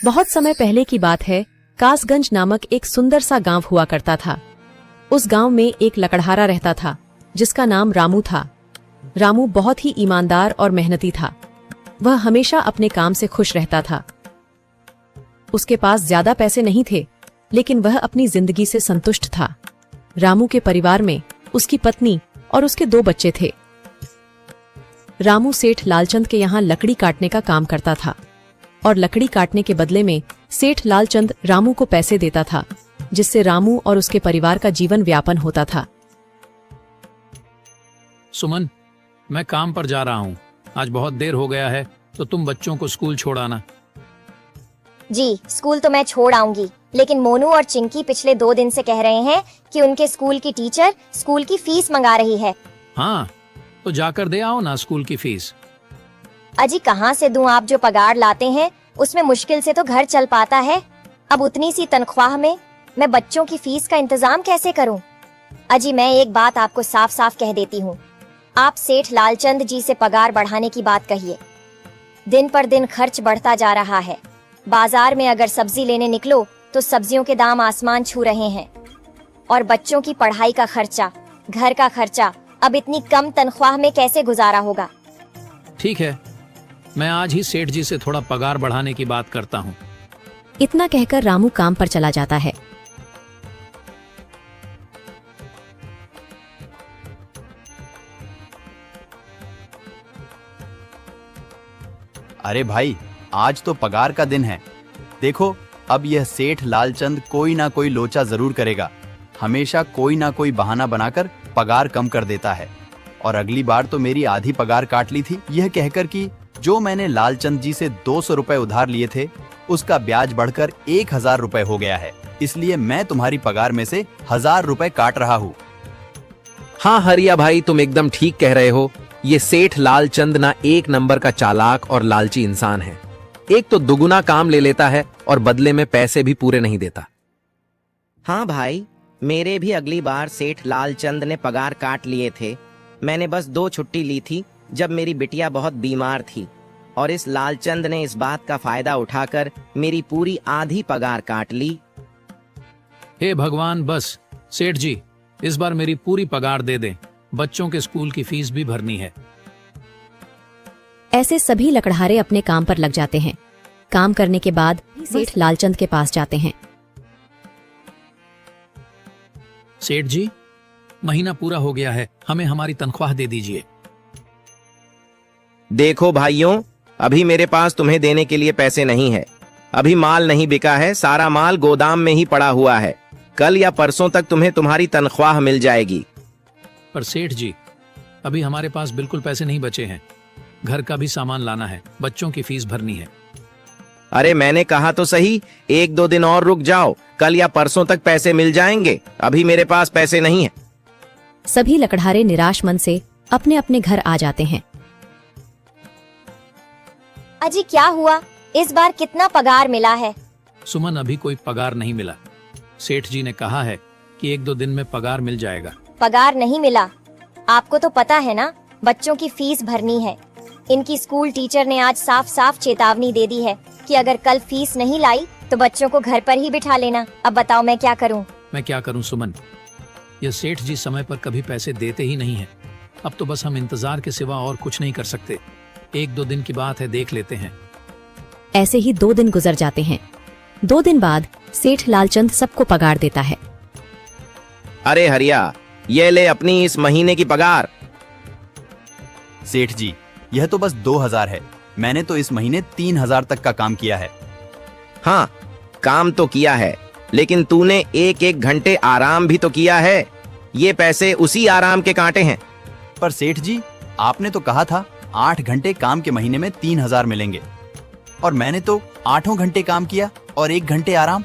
बहुत समय पहले की बात है। कासगंज नामक एक सुंदर सा गांव हुआ करता था। उस गांव में एक लकड़हारा रहता था जिसका नाम रामू था। रामू बहुत ही ईमानदार और मेहनती था। वह हमेशा अपने काम से खुश रहता था। उसके पास ज्यादा पैसे नहीं थे, लेकिन वह अपनी जिंदगी से संतुष्ट था। रामू के परिवार में उसकी पत्नी और उसके 2 बच्चे थे। रामू सेठ लालचंद के यहाँ लकड़ी काटने का काम करता था और लकड़ी काटने के बदले में सेठ लालचंद रामू को पैसे देता था, जिससे रामू और उसके परिवार का जीवन व्यापन होता था। सुमन, मैं काम पर जा रहा हूँ। आज बहुत देर हो गया है, तो तुम बच्चों को स्कूल छोड़ आना। जी, स्कूल तो मैं छोड़ आऊंगी, लेकिन मोनू और चिंकी पिछले 2 दिन से कह रहे हैं कि उनके स्कूल की टीचर स्कूल की फीस मंगा रही है। हाँ, तो जाकर दे आओ ना स्कूल की फीस। अजी कहाँ से दूं? आप जो पगार लाते हैं उसमें मुश्किल से तो घर चल पाता है। अब उतनी सी तनख्वाह में मैं बच्चों की फीस का इंतजाम कैसे करूं? अजी मैं एक बात आपको साफ साफ कह देती हूँ, आप सेठ लालचंद जी से पगार बढ़ाने की बात कहिए। दिन पर दिन खर्च बढ़ता जा रहा है। बाजार में अगर सब्जी लेने निकलो तो सब्जियों के दाम आसमान छू रहे हैं, और बच्चों की पढ़ाई का खर्चा, घर का खर्चा अब इतनी कम तनख्वाह में कैसे गुजारा होगा? ठीक है, मैं आज ही सेठ जी से थोड़ा पगार बढ़ाने की बात करता हूँ। इतना कहकर रामू काम पर चला जाता है। अरे भाई, आज तो पगार का दिन है। देखो, अब यह सेठ लालचंद कोई ना कोई लोचा जरूर करेगा। हमेशा कोई ना कोई बहाना बनाकर पगार कम कर देता है। और अगली बार तो मेरी आधी पगार काट ली थी, यह कहकर कि जो मैंने लालचंद जी से 200 रुपए उधार लिए थे, उसका ब्याज बढ़कर 1000 रुपए हो गया है। इसलिए मैं तुम्हारी पगार में से 1000 रुपए काट रहा हूँ। हाँ हरिया भाई, तुम एकदम ठीक कह रहे हो। ये सेठ लालचंद ना एक नंबर का चालाक और लालची इंसान है। एक तो दुगुना काम ले लेता है और बदले में पैसे भी पूरे नहीं देता। हाँ भाई, मेरे भी अगली बार सेठ लालचंद ने पगार काट लिए थे। मैंने बस 2 छुट्टी ली थी जब मेरी बिटिया बहुत बीमार थी, और इस लालचंद ने इस बात का फायदा उठाकर मेरी पूरी आधी पगार काट ली। हे भगवान, बस सेठ जी, इस बार मेरी पूरी पगार दे दें। बच्चों के स्कूल की फीस भी भरनी है। ऐसे सभी लकड़हारे अपने काम पर लग जाते हैं। काम करने के बाद सेठ लालचंद के पास जाते हैं। सेठ जी, महीना पूरा हो गया है, हमें हमारी तनख्वाह दे दीजिए। देखो भाइयों, अभी मेरे पास तुम्हें देने के लिए पैसे नहीं है। अभी माल नहीं बिका है, सारा माल गोदाम में ही पड़ा हुआ है। कल या परसों तक तुम्हें तुम्हारी तनख्वाह मिल जाएगी। पर सेठ जी, अभी हमारे पास बिल्कुल पैसे नहीं बचे हैं। घर का भी सामान लाना है, बच्चों की फीस भरनी है। अरे मैंने कहा तो सही, 1-2 दिन और रुक जाओ, कल या परसों तक पैसे मिल जाएंगे। अभी मेरे पास पैसे नहीं है। सभी लकड़हारे निराश मन से अपने अपने घर आ जाते हैं। अजी क्या हुआ? इस बार कितना पगार मिला है? सुमन, अभी कोई पगार नहीं मिला। सेठ जी ने कहा है कि 1-2 दिन में पगार मिल जाएगा। पगार नहीं मिला? आपको तो पता है ना, बच्चों की फीस भरनी है। इनकी स्कूल टीचर ने आज साफ साफ चेतावनी दे दी है कि अगर कल फीस नहीं लाई तो बच्चों को घर पर ही बिठा लेना। अब बताओ मैं क्या करूं? मैं क्या करूं सुमन, यह सेठ जी समय पर कभी पैसे देते ही नहीं है। अब तो बस हम इंतजार के सिवा और कुछ नहीं कर सकते। 1-2 दिन की बात है, देख लेते हैं। ऐसे ही 2 दिन गुजर जाते हैं। 2 दिन बाद सेठ लालचंद सबको पगार देता है। अरे हरिया, ये ले अपनी इस महीने की पगार। सेठ जी, यह तो बस 2000 है। मैंने तो इस महीने 3000 तक का काम किया है। हाँ, काम तो किया है, लेकिन तूने 1-1 घंटे आराम भी तो किया है। ये पैसे उसी आराम के कांटे हैं। पर सेठ जी, आपने तो कहा था 8 घंटे काम के महीने में 3000 मिलेंगे, और मैंने तो 8 घंटे काम किया और 1 घंटे आराम।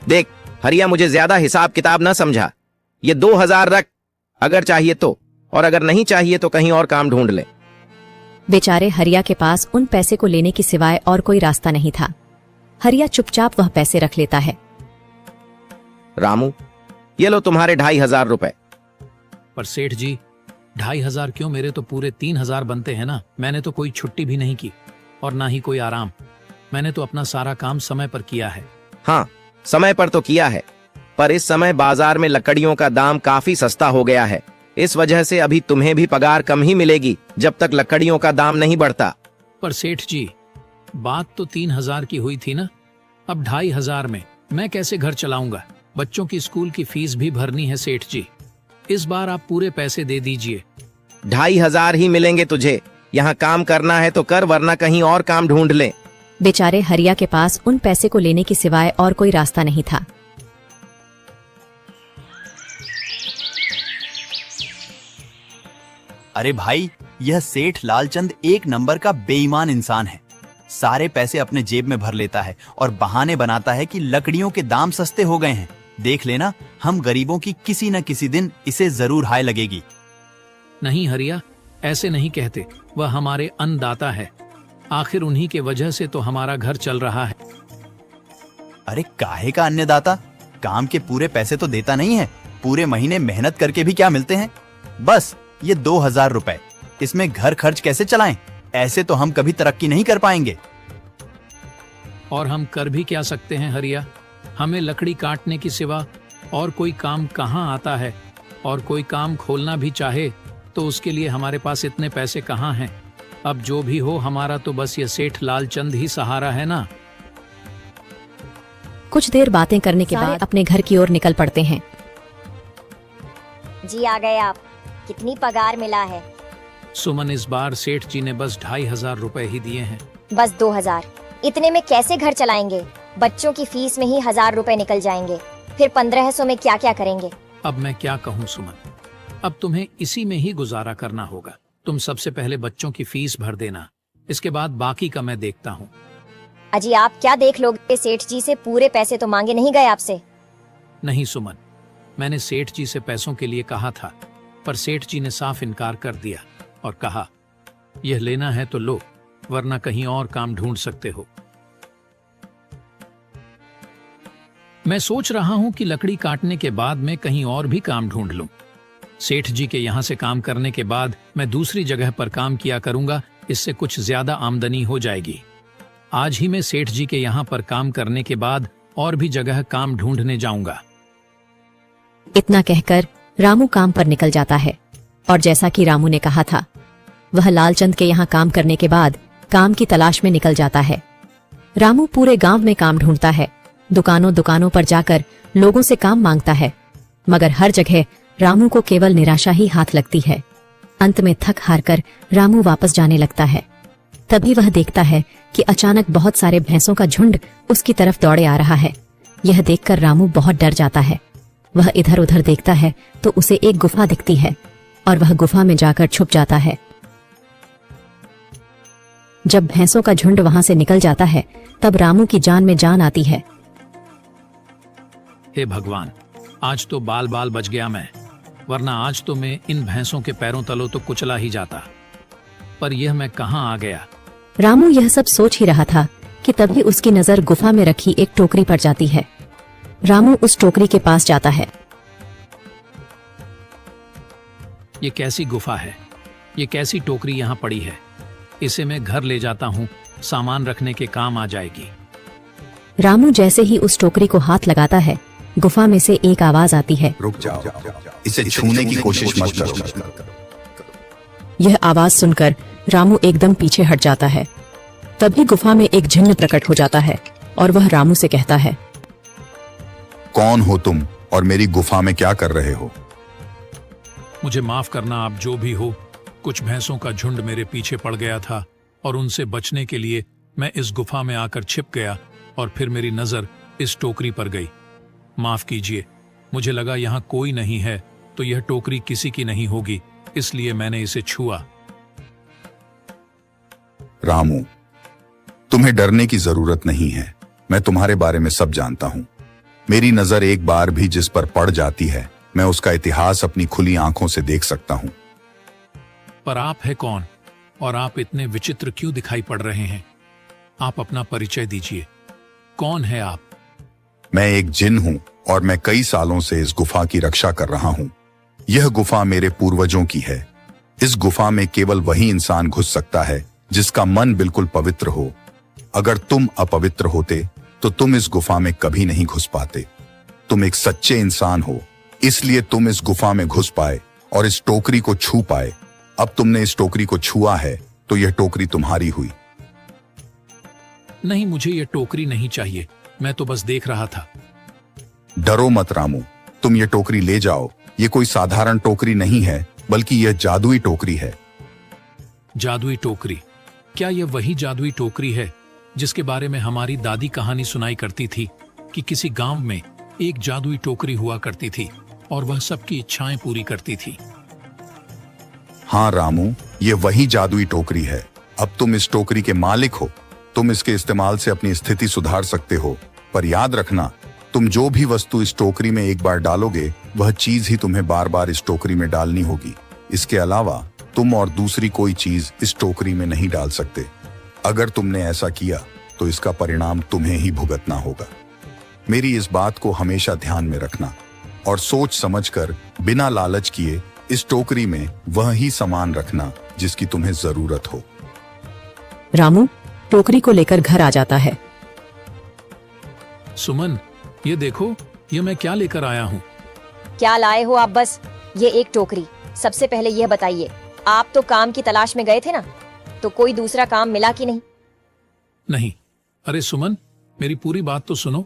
देख हरिया, मुझे ज्यादा हिसाब किताब ना समझा। ये 2000 रख, अगर चाहिए तो, और अगर नहीं चाहिए तो कहीं और काम ढूंढ ले। बेचारे हरिया के पास उन पैसे को लेने की सिवाय और कोई रास्ता नहीं था। हरिया चुपचाप वह पैसे रख लेता है। रामू, ये लो तुम्हारे 2500 रुपए। पर सेठ जी, 2500 क्यों? मेरे तो पूरे 3000 बनते हैं ना। मैंने तो कोई छुट्टी भी नहीं की और ना ही कोई आराम। मैंने तो अपना सारा काम समय पर किया है। हाँ, समय पर तो किया है, पर इस समय बाजार में लकड़ियों का दाम काफी सस्ता हो गया है। इस वजह से अभी तुम्हें भी पगार कम ही मिलेगी जब तक लकड़ियों का दाम नहीं बढ़ता। पर सेठ जी, बात तो 3,000 की हुई थी ना, अब 2,500 में मैं कैसे घर चलाऊंगा? बच्चों की स्कूल की फीस भी भरनी है सेठ जी। इस बार आप पूरे पैसे दे दीजिए। 2,500 ही मिलेंगे तुझे। यहाँ काम करना है तो कर, वरना कहीं और काम ढूंढ ले। बेचारे हरिया के पास उन पैसे को लेने के सिवाय और कोई रास्ता नहीं था। अरे भाई, यह सेठ लालचंद एक नंबर का बेईमान इंसान है। सारे पैसे अपने जेब में भर लेता है और बहाने बनाता है कि लकड़ियों के दाम सस्ते हो गए हैं। देख लेना, हम गरीबों की किसी न किसी दिन इसे जरूर हाय लगेगी। नहीं हरिया, ऐसे नहीं कहते। वह हमारे अन्नदाता है, आखिर उन्हीं के वजह से तो हमारा घर चल रहा है। अरे काहे का अन्नदाता? काम के पूरे पैसे तो देता नहीं है। पूरे महीने मेहनत करके भी क्या मिलते हैं? बस ये 2,000 रुपए, इसमें घर खर्च कैसे चलाएं? ऐसे तो हम कभी तरक्की नहीं कर पाएंगे। और हम कर भी क्या सकते हैं हरिया? हमें लकड़ी काटने की सिवा और कोई काम कहाँ आता है? और कोई काम खोलना भी चाहे तो उसके लिए हमारे पास इतने पैसे कहाँ हैं? अब जो भी हो, हमारा तो बस ये सेठ लालचंद ही सहारा है ना। कुछ देर बातें करने के बाद अपने घर की ओर निकल पड़ते हैं। जी आ गए आप। कितनी पगार मिला है? सुमन, इस बार सेठ जी ने बस 2,500 रुपए ही दिए हैं। बस 2,000? इतने में कैसे घर चलाएंगे? बच्चों की फीस में ही 1,000 रुपए निकल जाएंगे, फिर 1,500 में क्या क्या करेंगे? अब मैं क्या कहूँ सुमन, अब तुम्हें इसी में ही गुजारा करना होगा। तुम सबसे पहले बच्चों की फीस भर देना, इसके बाद बाकी का मैं देखता हूँ। अजी आप क्या देख लोगे? सेठ जी से पूरे पैसे तो मांगे नहीं गए आपसे? नहीं सुमन, मैंने सेठ जी से पैसों के लिए कहा था, पर सेठ जी ने साफ इनकार कर दिया और कहा, यह लेना है तो लो, वरना कहीं और काम ढूंढ सकते हो। मैं सोच रहा हूं कि लकड़ी काटने के बाद मैं कहीं और भी काम ढूंढ लूं। सेठ जी के यहां से काम करने के बाद मैं दूसरी जगह पर काम किया करूंगा, इससे कुछ ज्यादा आमदनी हो जाएगी। आज ही मैं सेठ जी के यहां पर काम करने के बाद और भी जगह काम ढूंढने जाऊंगा। इतना कहकर रामू काम पर निकल जाता है और जैसा कि रामू ने कहा था, वह लालचंद के यहाँ काम करने के बाद काम की तलाश में निकल जाता है। रामू पूरे गांव में काम ढूंढता है, दुकानों पर जाकर लोगों से काम मांगता है, मगर हर जगह रामू को केवल निराशा ही हाथ लगती है। अंत में थक हार कर रामू वापस जाने लगता है। तभी वह देखता है कि अचानक बहुत सारे भैंसों का झुंड उसकी तरफ दौड़े आ रहा है। यह देखकर रामू बहुत डर जाता है। वह इधर उधर देखता है तो उसे एक गुफा दिखती है और वह गुफा में जाकर छुप जाता है। जब भैंसों का झुंड वहां से निकल जाता है, तब रामू की जान में जान आती है। हे भगवान, आज तो बाल बाल बच गया मैं, वरना आज तो मैं इन भैंसों के पैरों तलों तो कुचला ही जाता। पर यह मैं कहाँ आ गया? रामू यह सब सोच ही रहा था कि तभी उसकी नजर गुफा में रखी एक टोकरी पर जाती है। रामू उस टोकरी के पास जाता है। ये कैसी गुफा है? ये कैसी टोकरी यहाँ पड़ी है? इसे मैं घर ले जाता हूँ, सामान रखने के काम आ जाएगी। रामू जैसे ही उस टोकरी को हाथ लगाता है, गुफा में से एक आवाज आती है, रुक जाओ, इसे छूने की कोशिश मत करो। यह आवाज सुनकर रामू एकदम पीछे हट जाता है। तभी गुफा में एक जिन्न प्रकट हो जाता है और वह रामू से कहता है, कौन हो तुम और मेरी गुफा में क्या कर रहे हो? मुझे माफ करना, आप जो भी हो। कुछ भैंसों का झुंड मेरे पीछे पड़ गया था और उनसे बचने के लिए मैं इस गुफा में आकर छिप गया और फिर मेरी नजर इस टोकरी पर गई। माफ कीजिए, मुझे लगा यहाँ कोई नहीं है तो यह टोकरी किसी की नहीं होगी, इसलिए मैंने इसे छुआ। रामू, तुम्हें डरने की जरूरत नहीं है। मैं तुम्हारे बारे में सब जानता हूँ। मेरी नजर एक बार भी जिस पर पड़ जाती है, मैं उसका इतिहास अपनी खुली आंखों से देख सकता हूँ। पर आप है कौन और आप इतने विचित्र क्यों दिखाई पड़ रहे हैं? आप अपना परिचय दीजिए, कौन है आप? मैं एक जिन हूँ और मैं कई सालों से इस गुफा की रक्षा कर रहा हूँ। यह गुफा मेरे पूर्वजों की है। इस गुफा में केवल वही इंसान घुस सकता है जिसका मन बिल्कुल पवित्र हो। अगर तुम अपवित्र होते तो तुम इस गुफा में कभी नहीं घुस पाते। तुम एक सच्चे इंसान हो, इसलिए तुम इस गुफा में घुस पाए और इस टोकरी को छू पाए। अब तुमने इस टोकरी को छुआ है तो यह टोकरी तुम्हारी हुई। नहीं, मुझे ये टोकरी नहीं चाहिए, मैं तो बस देख रहा था। डरो मत रामू, तुम ये टोकरी ले जाओ। ये कोई साधारण टोकरी नहीं है, बल्कि यह जादुई टोकरी है। जादुई टोकरी? क्या यह वही जादुई टोकरी है जिसके बारे में हमारी दादी कहानी सुनाई करती थी कि किसी गांव में एक जादुई टोकरी हुआ करती थी और वह सबकी इच्छाएं पूरी करती थी? हाँ रामू, ये वही जादुई टोकरी है। अब तुम इस टोकरी के मालिक हो। तुम इसके इस्तेमाल से अपनी स्थिति सुधार सकते हो, पर याद रखना, तुम जो भी वस्तु इस टोकरी में एक बार डालोगे, वह चीज ही तुम्हें बार बार इस टोकरी में डालनी होगी। इसके अलावा तुम और दूसरी कोई चीज इस टोकरी में नहीं डाल सकते। अगर तुमने ऐसा किया तो इसका परिणाम तुम्हें ही भुगतना होगा। मेरी इस बात को हमेशा ध्यान में रखना और सोच समझकर बिना लालच किए इस टोकरी में वह ही सामान रखना जिसकी तुम्हें जरूरत हो। रामू टोकरी को लेकर घर आ जाता है। सुमन, ये देखो, ये मैं क्या लेकर आया हूँ। क्या लाए हो आप? बस ये एक टोकरी। सबसे पहले यह बताइए, आप तो काम की तलाश में गए थे ना, तो कोई दूसरा काम मिला कि नहीं? नहीं। अरे सुमन, मेरी पूरी बात तो सुनो।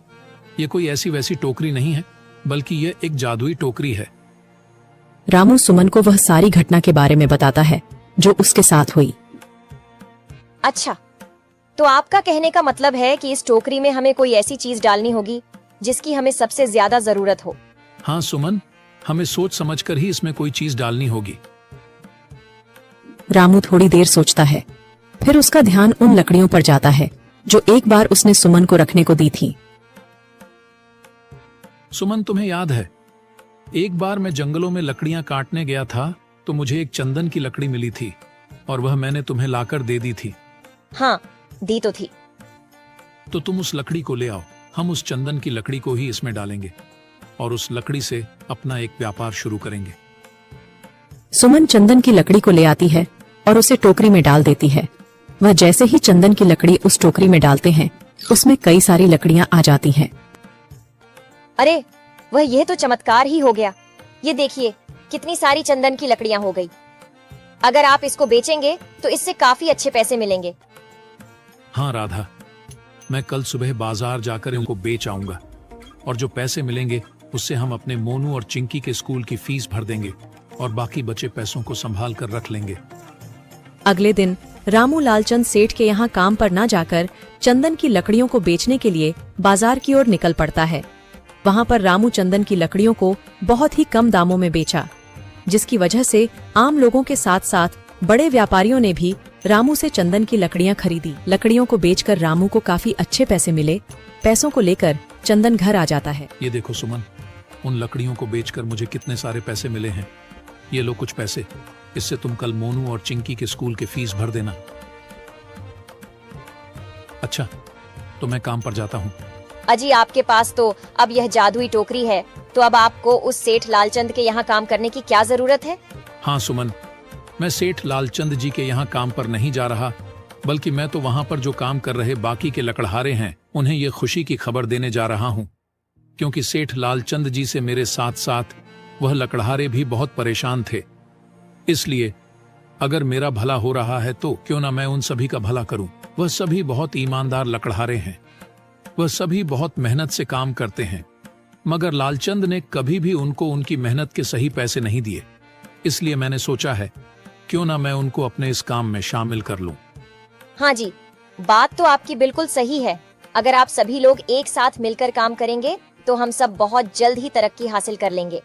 ये कोई ऐसी वैसी टोकरी नहीं है, बल्कि ये एक जादुई टोकरी है। रामू सुमन को वह सारी घटना के बारे में बताता है जो उसके साथ हुई। अच्छा, तो आपका कहने का मतलब है कि इस टोकरी में हमें कोई ऐसी चीज डालनी होगी जिसकी हमें सबसे ज्यादा जरूरत हो। हाँ सुमन, हमें सोच समझकर ही इसमें कोई चीज डालनी होगी। रामू थोड़ी देर सोचता है, फिर उसका ध्यान उन लकड़ियों पर जाता है जो एक बार उसने सुमन को रखने को दी थी। सुमन, तुम्हें याद है, एक बार मैं जंगलों में लकड़ियां काटने गया था तो मुझे एक चंदन की लकड़ी मिली थी और वह मैंने तुम्हें लाकर दे दी थी। हाँ, दी तो थी। तो तुम उस लकड़ी को ले आओ। हम उस चंदन की लकड़ी को ही इसमें डालेंगे और उस लकड़ी से अपना एक व्यापार शुरू करेंगे। सुमन चंदन की लकड़ी को ले आती है और उसे टोकरी में डाल देती है। वह जैसे ही चंदन की लकड़ी उस टोकरी में डालते हैं, उसमें कई सारी लकड़ियां आ जाती हैं। अरे वह, यह तो चमत्कार ही हो गया। ये देखिए, कितनी सारी चंदन की लकड़ियां हो गई। अगर आप इसको बेचेंगे तो इससे काफी अच्छे पैसे मिलेंगे। हाँ राधा, मैं कल सुबह बाजार जाकर इनको बेच आऊंगा और जो पैसे मिलेंगे उससे हम अपने मोनू और चिंकी के स्कूल की फीस भर देंगे और बाकी बचे पैसों को संभाल कर रख लेंगे। अगले दिन रामू लालचंद सेठ के यहाँ काम पर न जाकर चंदन की लकड़ियों को बेचने के लिए बाजार की ओर निकल पड़ता है। वहाँ पर रामू चंदन की लकड़ियों को बहुत ही कम दामों में बेचा, जिसकी वजह से आम लोगों के साथ साथ बड़े व्यापारियों ने भी रामू से चंदन की लकड़ियां खरीदी। लकड़ियों को बेचकर रामू को काफी अच्छे पैसे मिले। पैसों को लेकर चंदन घर आ जाता है। ये देखो सुमन, उन लकड़ियों को बेचकर मुझे कितने सारे पैसे मिले हैं। ये लो कुछ पैसे, इससे तुम कल मोनू और चिंकी के स्कूल की फीस भर देना। अच्छा, तो मैं काम पर जाता हूँ। अजी, आपके पास तो अब यह जादुई टोकरी है, तो अब आपको उस सेठ लालचंद के यहाँ काम करने की क्या जरूरत है? हाँ सुमन, मैं सेठ लालचंद जी के यहाँ काम पर नहीं जा रहा, बल्कि मैं तो वहाँ पर जो काम कर रहे बाकी के लकड़हारे हैं उन्हें ये खुशी की खबर देने जा रहा हूँ, क्योंकि सेठ लालचंद जी से मेरे साथ साथ वह लकड़हारे भी बहुत परेशान थे। इसलिए अगर मेरा भला हो रहा है तो क्यों ना मैं उन सभी का भला करूं। वह सभी बहुत ईमानदार लकड़हारे हैं, वह सभी बहुत मेहनत से काम करते हैं, मगर लालचंद ने कभी भी उनको उनकी मेहनत के सही पैसे नहीं दिए। इसलिए मैंने सोचा है क्यों ना मैं उनको अपने इस काम में शामिल कर लूं। हाँ जी, बात तो आपकी बिल्कुल सही है। अगर आप सभी लोग एक साथ मिलकर काम करेंगे तो हम सब बहुत जल्द ही तरक्की हासिल कर लेंगे।